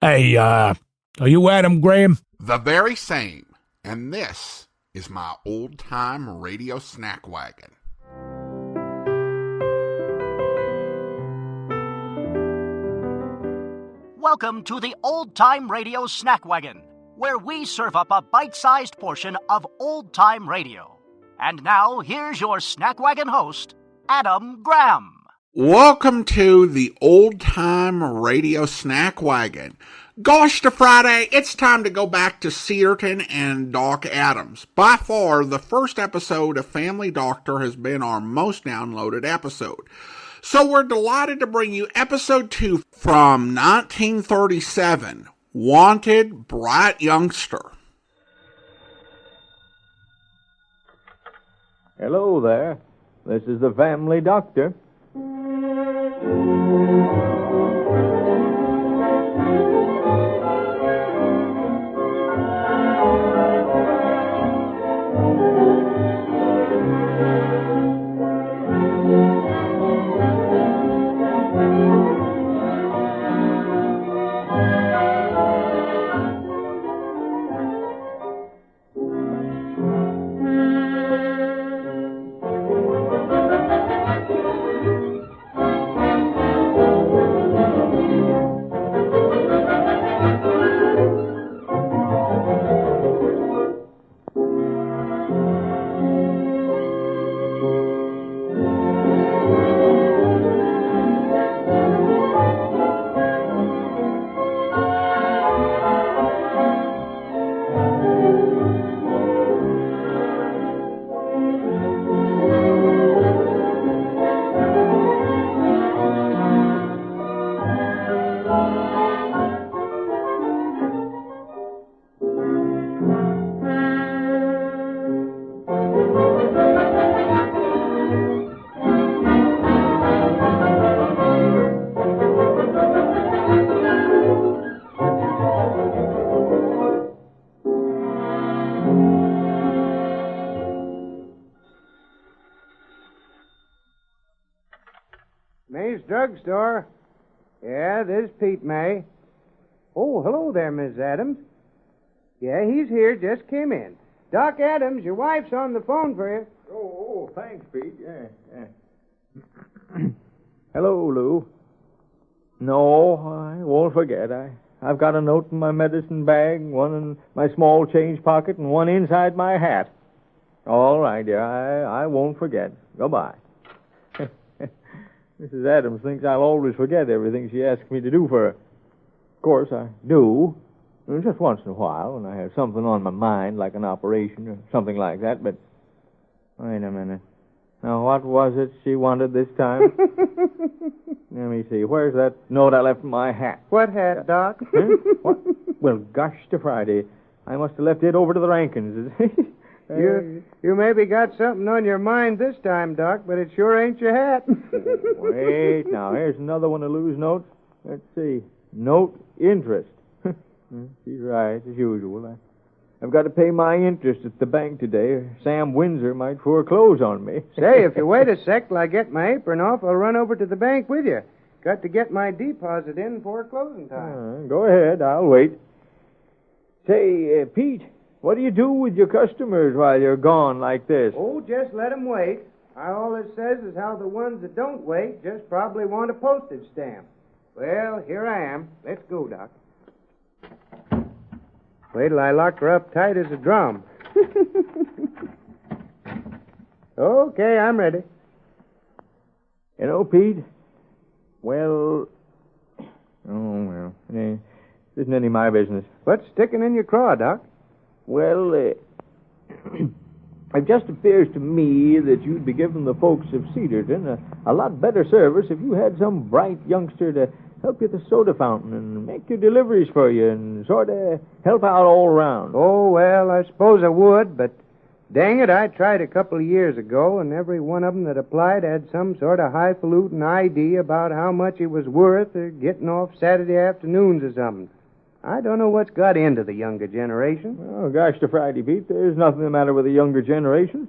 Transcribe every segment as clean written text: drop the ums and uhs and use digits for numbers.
Hey, are you Adam Graham? The very same. And this is my old-time radio snack wagon. Welcome to the old-time radio snack wagon, where we serve up a bite-sized portion of old-time radio. And now, here's your snack wagon host, Adam Graham. Welcome to the old-time radio snack wagon. Gosh, to Friday, it's time to go back to Cedarton and Doc Adams. By far, the first episode of Family Doctor has been our most downloaded episode. So we're delighted to bring you episode 2 from 1937, Wanted, Bright Youngster. Hello there. This is the Family Doctor. May's Drugstore. Yeah, this is Pete May. Oh, hello there, Miss Adams. Yeah, he's here. Just came in. Doc Adams, your wife's on the phone for you. Oh, thanks, Pete. Yeah. Hello, Lou. No, I won't forget. I've got a note in my medicine bag, one in my small change pocket, and one inside my hat. All right, dear. I won't forget. Goodbye. Mrs. Adams thinks I'll always forget everything she asks me to do for her. Of course, I do. Just once in a while, when I have something on my mind, like an operation or something like that, but... Wait a minute. Now, what was it she wanted this time? Let me see. Where's that note I left in my hat? What hat, Doc? Huh? What? Well, gosh to Friday. I must have left it over to the Rankins. You maybe got something on your mind this time, Doc, but it sure ain't your hat. Wait, now, here's another one of Lou's notes. Let's see. Note interest. She's right, as usual. I've got to pay my interest at the bank today, or Sam Windsor might foreclose on me. Say, if you wait a sec till I get my apron off, I'll run over to the bank with you. Got to get my deposit in for closing time. Go ahead, I'll wait. Say, Pete, what do you do with your customers while you're gone like this? Oh, just let 'em wait. All it says is how the ones that don't wait just probably want a postage stamp. Well, here I am. Let's go, Doc. Wait till I lock her up tight as a drum. Okay, I'm ready. You know, Pete, well... Oh, well, it isn't any of my business. What's sticking in your craw, Doc? Well, it just appears to me that you'd be giving the folks of Cedarton a lot better service if you had some bright youngster to help you at the soda fountain and make your deliveries for you and sort of help out all around. Oh, well, I suppose I would, but dang it, I tried a couple of years ago, and every one of them that applied had some sort of highfalutin idea about how much it was worth or getting off Saturday afternoons or something. I don't know what's got into the younger generation. Oh, gosh to Friday, Pete, there's nothing the matter with the younger generation.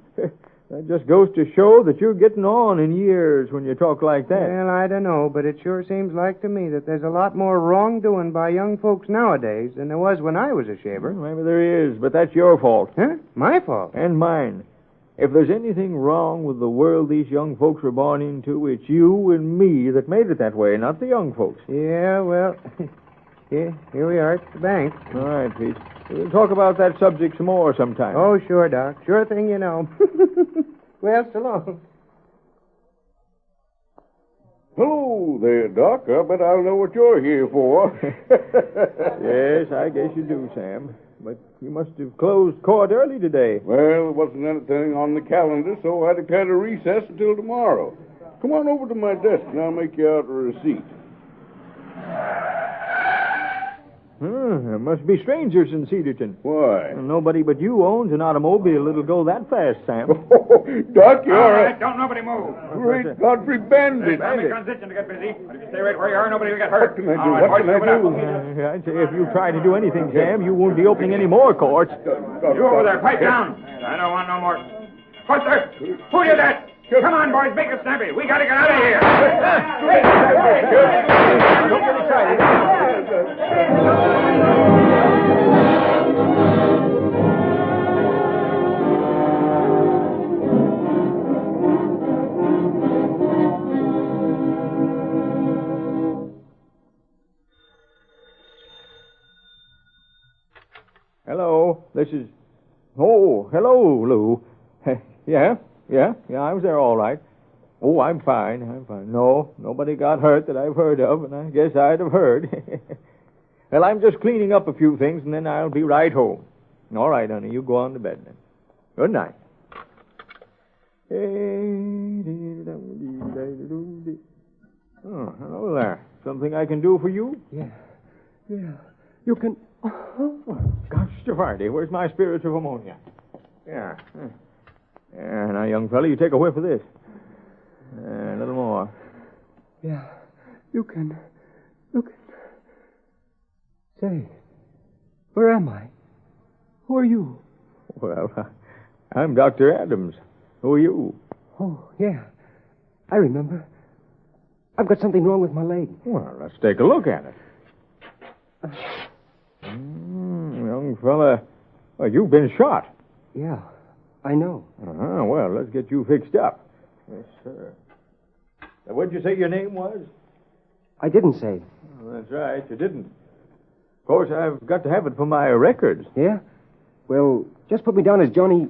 That just goes to show that you're getting on in years when you talk like that. Well, I don't know, but it sure seems like to me that there's a lot more wrongdoing by young folks nowadays than there was when I was a shaver. Maybe there is, but that's your fault. Huh? My fault? And mine. If there's anything wrong with the world these young folks were born into, it's you and me that made it that way, not the young folks. Yeah, well, here we are at the bank. All right, Pete. We'll talk about that subject some more sometime. Oh, sure, Doc. Sure thing, you know. Well, so long. Hello there, Doc. I bet I'll know what you're here for. Yes, I guess you do, Sam. But you must have closed court early today. Well, there wasn't anything on the calendar, so I declared a recess until tomorrow. Come on over to my desk, and I'll make you out a receipt. There must be strangers in Cedarton. Why? Nobody but you owns an automobile that'll go that fast, Sam. Doc, you're All right, don't nobody move. Great Godfrey Bandit. I'm in transition to get busy. But if you stay right where you are, nobody will get hurt. What can I do? All right, What can I boys, move do? it up. I'd say if you try to do anything, Sam, you won't be opening any more courts. You over there, pipe down. I don't want no more. Buster, who did that? Come on, boys, make it snappy. We gotta get out of here. Don't get excited. Hello, this is... Oh, hello, Lou. Yeah, I was there all right. Oh, I'm fine. No, nobody got hurt that I've heard of, and I guess I'd have heard. Well, I'm just cleaning up a few things, and then I'll be right home. All right, honey, you go on to bed then. Good night. Oh, hello there. Something I can do for you? Yeah. You can... Gosh, Friday, where's my spirits of ammonia? Yeah. Yeah, now, young fella, you take a whiff of this. A little more. Yeah. You can... Say, where am I? Who are you? Well, I'm Dr. Adams. Who are you? Oh, yeah. I remember. I've got something wrong with my leg. Well, let's take a look at it. Young fella, well, you've been shot. Yeah, I know. Well, let's get you fixed up. Yes, sir. Now, what'd you say your name was? I didn't say. Oh, that's right, you didn't. Of course, I've got to have it for my records. Yeah? Well, just put me down as Johnny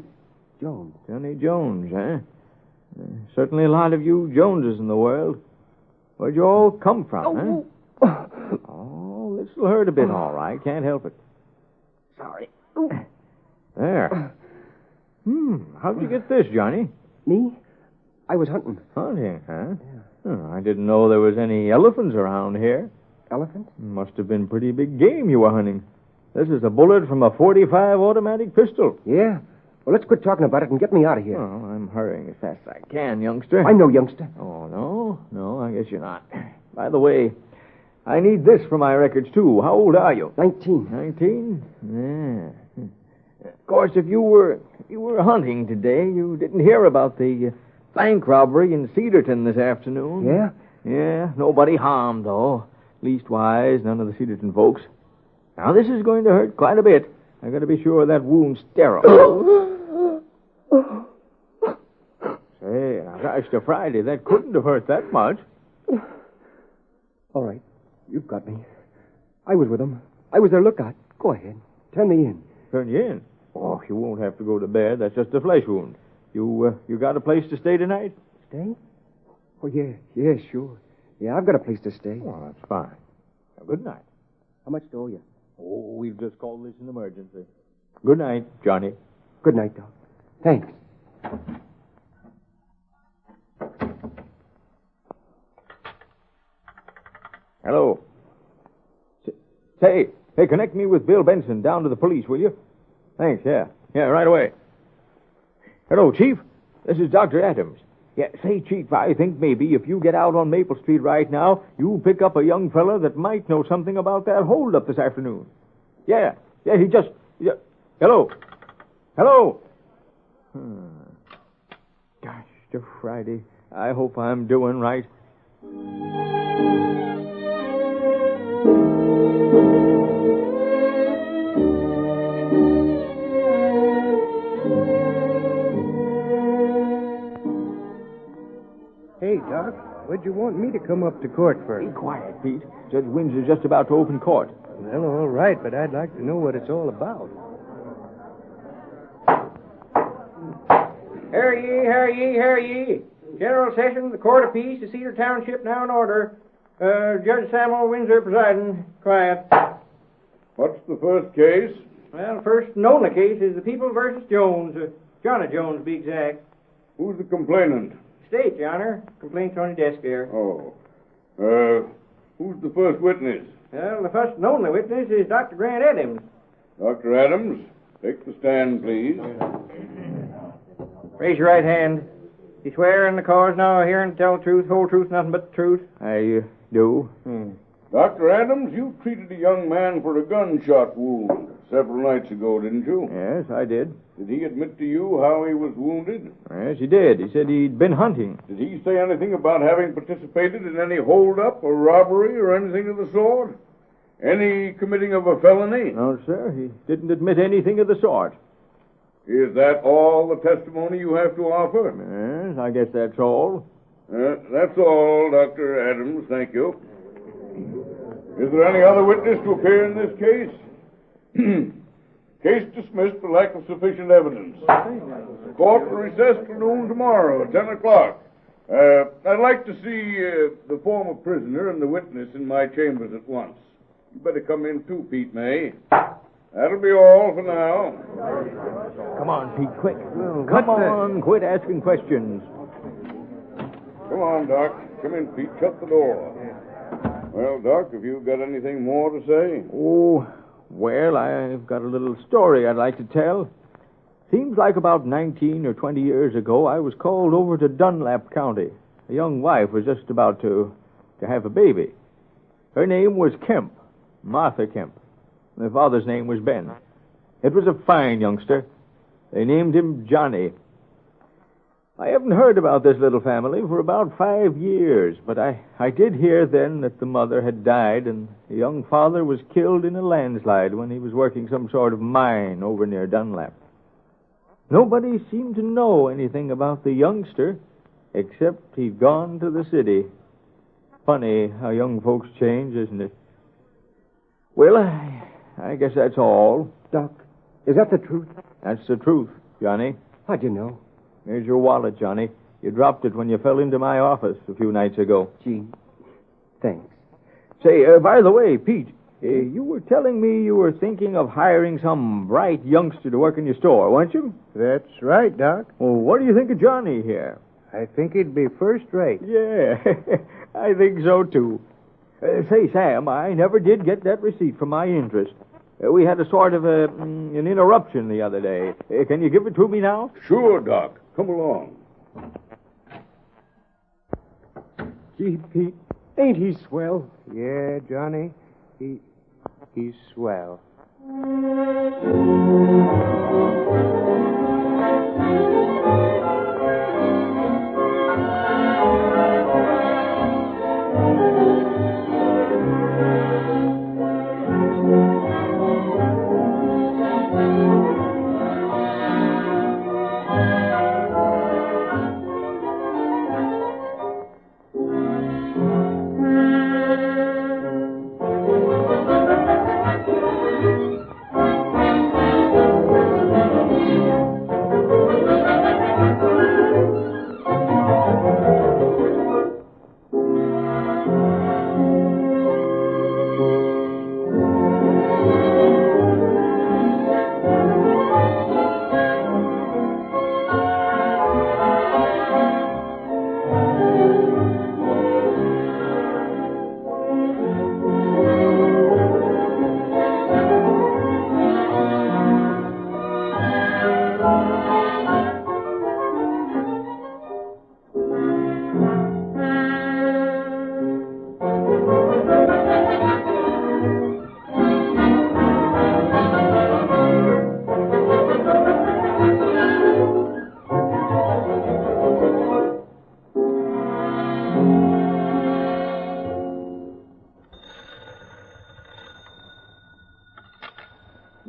Jones. Johnny Jones, huh? Certainly a lot of you Joneses in the world. Where'd you all come from, huh? Oh, this'll hurt a bit, all right. Can't help it. Sorry. There. How'd you get this, Johnny? Me? I was hunting. Hunting, huh? Yeah. Oh, I didn't know there was any elephants around here. Elephant? Must have been pretty big game you were hunting. This is a bullet from a .45 automatic pistol. Yeah. Well, let's quit talking about it and get me out of here. Oh, I'm hurrying as fast as I can, youngster. I'm no youngster. Oh, no? No, I guess you're not. By the way, I need this for my records, too. How old are you? 19. 19? Yeah. Of course, if you were hunting today, you didn't hear about the bank robbery in Cedarton this afternoon. Yeah? Yeah, nobody harmed, though. Leastwise, none of the Cedarton folks. Now, this is going to hurt quite a bit. I got to be sure that wound's sterile. Say, now, gosh, to Friday, that couldn't have hurt that much. All right. You've got me. I was with them. I was their lookout. Go ahead. Turn me in. Turn you in? Oh, you won't have to go to bed. That's just a flesh wound. You got a place to stay tonight? Stay? Oh, yeah, sure. Yeah, I've got a place to stay. Well, that's fine. Now, good night. How much do you? Oh, we've just called this an emergency. Good night, Johnny. Good night, Doc. Thanks. Hello. Hey, connect me with Bill Benson down to the police, will you? Thanks, yeah. Yeah, right away. Hello, Chief. This is Dr. Adams. Yeah, say, Chief, I think maybe if you get out on Maple Street right now, you'll pick up a young fella that might know something about that holdup this afternoon. Yeah, he just... Hello? to Friday. I hope I'm doing right. Hey, Doc, what'd you want me to come up to court for? Be quiet, Pete. Judge Windsor's just about to open court. Well, all right, but I'd like to know what it's all about. Hear ye, hear ye, hear ye. General Session of the Court of Peace of Cedar Township now in order. Judge Samuel Windsor presiding. Quiet. What's the first case? Well, the first and only case is the People versus Jones. Johnny Jones, to be exact. Who's the complainant? State, Your Honor. Complaint's on your desk there. Oh. Who's the first witness? Well, the first and only witness is Dr. Grant Adams. Dr. Adams, take the stand, please. Raise your right hand. You swear in the cause now, hearing to tell the truth, whole truth, nothing but the truth? I do. Dr. Adams, you treated a young man for a gunshot wound several nights ago, didn't you? Yes, I did. Did he admit to you how he was wounded? Yes, he did. He said he'd been hunting. Did he say anything about having participated in any holdup or robbery or anything of the sort? Any committing of a felony? No, sir. He didn't admit anything of the sort. Is that all the testimony you have to offer? Yes, I guess that's all. That's all, Dr. Adams. Thank you. Is there any other witness to appear in this case? Case dismissed for lack of sufficient evidence. Court will recess till noon tomorrow at 10 o'clock. I'd like to see the former prisoner and the witness in my chambers at once. You better come in too, Pete May. That'll be all for now. Come on, Pete, quick. Come on, quit asking questions. Come on, Doc. Come in, Pete. Shut the door. Well, Doc, have you got anything more to say? Oh, well, I've got a little story I'd like to tell. Seems like about 19 or 20 years ago, I was called over to Dunlap County. A young wife was just about to have a baby. Her name was Kemp, Martha Kemp. Her father's name was Ben. It was a fine youngster. They named him Johnny. I haven't heard about this little family for about 5 years, but I did hear then that the mother had died and the young father was killed in a landslide when he was working some sort of mine over near Dunlap. Nobody seemed to know anything about the youngster, except he'd gone to the city. Funny how young folks change, isn't it? Well, I guess that's all. Doc, is that the truth? That's the truth, Johnny. How'd you know? Here's your wallet, Johnny. You dropped it when you fell into my office a few nights ago. Gee, thanks. Say, by the way, Pete, you were telling me you were thinking of hiring some bright youngster to work in your store, weren't you? That's right, Doc. Well, what do you think of Johnny here? I think he'd be first rate. Yeah, I think so, too. Say, Sam, I never did get that receipt for my interest. We had a sort of an interruption the other day. Can you give it to me now? Sure, Doc. Come along. Gee, Pete, ain't he swell? Yeah, Johnny. He's swell.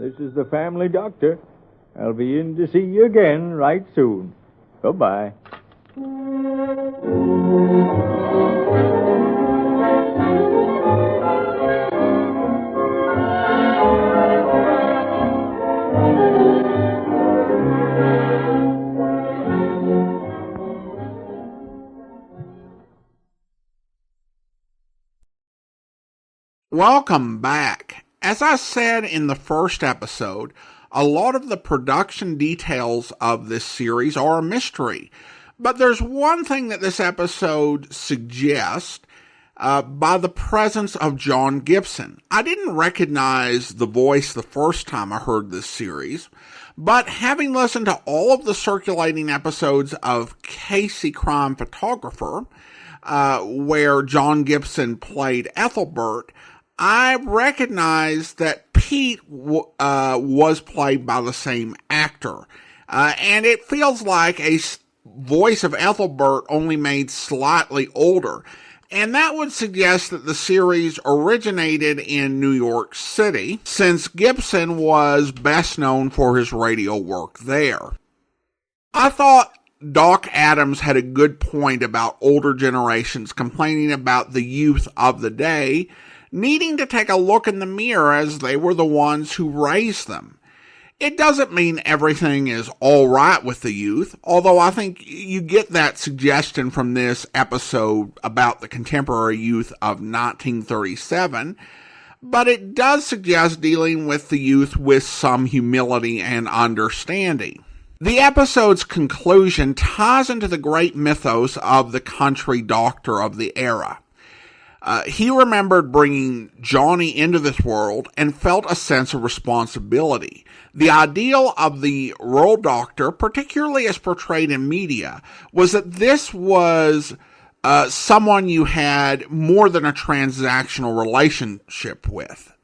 This is the family doctor. I'll be in to see you again right soon. Goodbye. Welcome back. As I said in the first episode, a lot of the production details of this series are a mystery. But there's one thing that this episode suggests by the presence of John Gibson. I didn't recognize the voice the first time I heard this series, but having listened to all of the circulating episodes of Casey Crime Photographer, where John Gibson played Ethelbert, I recognized that Pete was played by the same actor. And it feels like a voice of Ethelbert only made slightly older. And that would suggest that the series originated in New York City, since Gibson was best known for his radio work there. I thought Doc Adams had a good point about older generations complaining about the youth of the day needing to take a look in the mirror as they were the ones who raised them. It doesn't mean everything is all right with the youth, although I think you get that suggestion from this episode about the contemporary youth of 1937, but it does suggest dealing with the youth with some humility and understanding. The episode's conclusion ties into the great mythos of the country doctor of the era. He remembered bringing Johnny into this world and felt a sense of responsibility. The ideal of the rural doctor, particularly as portrayed in media, was that this was someone you had more than a transactional relationship with.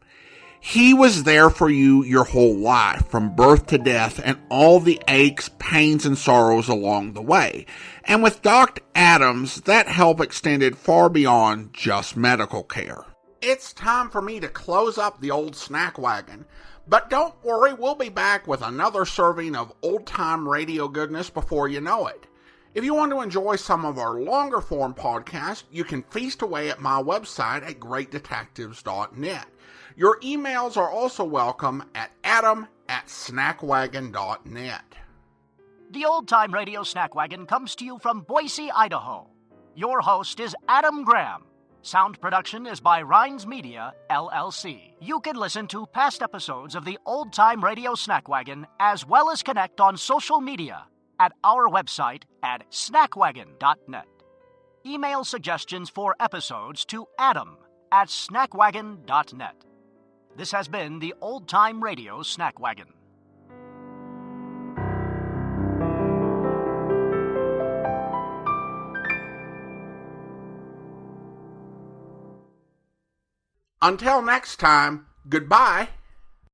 He was there for you your whole life, from birth to death, and all the aches, pains, and sorrows along the way. And with Doc Adams, that help extended far beyond just medical care. It's time for me to close up the old snack wagon. But don't worry, we'll be back with another serving of old-time radio goodness before you know it. If you want to enjoy some of our longer-form podcasts, you can feast away at my website at greatdetectives.net. Your emails are also welcome at adam@snackwagon.net. The Old Time Radio Snack Wagon comes to you from Boise, Idaho. Your host is Adam Graham. Sound production is by Rhines Media, LLC. You can listen to past episodes of the Old Time Radio Snack Wagon as well as connect on social media at our website at snackwagon.net. Email suggestions for episodes to adam@snackwagon.net. This has been the Old Time Radio Snack Wagon. Until next time, goodbye.